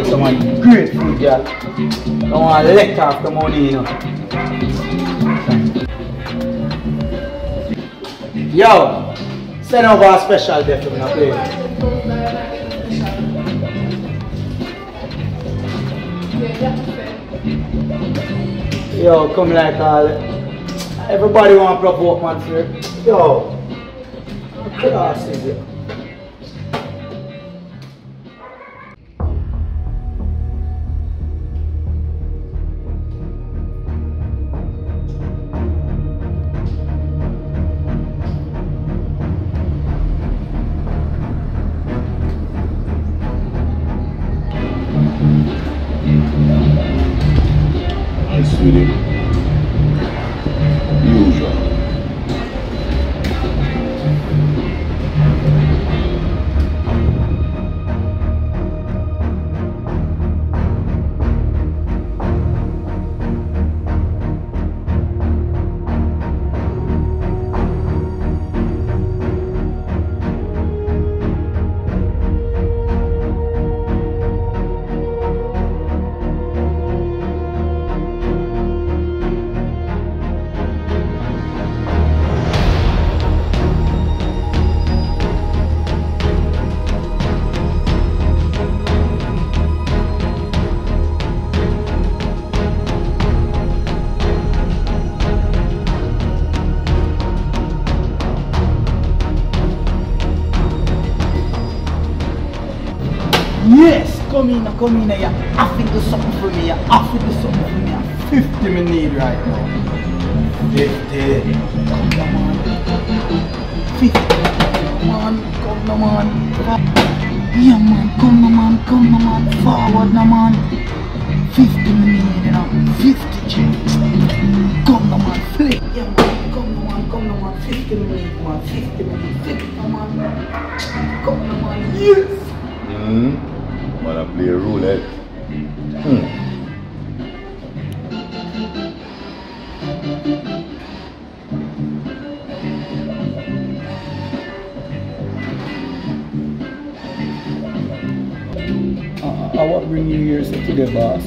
buy some great food, yeah. Don't want to let off the money, you know. Yo, send over a special there for me, please. Yo, come like all. Everybody want to provoke, man, sir. Yo, class is it? Sweetie, usual. Yes, come in, you have to do something for me, you have to do something for me. 50 me need right now. 50. Come on. 50. Come on, come on. Yeah man, come on, forward no man. 50 me need, you know. 50 G. Come on, flip. Yeah man, come on. 50 me need, man. 50 me need. 50 man. Come on, yes. Wanna play roulette? I will bring you here today, boss.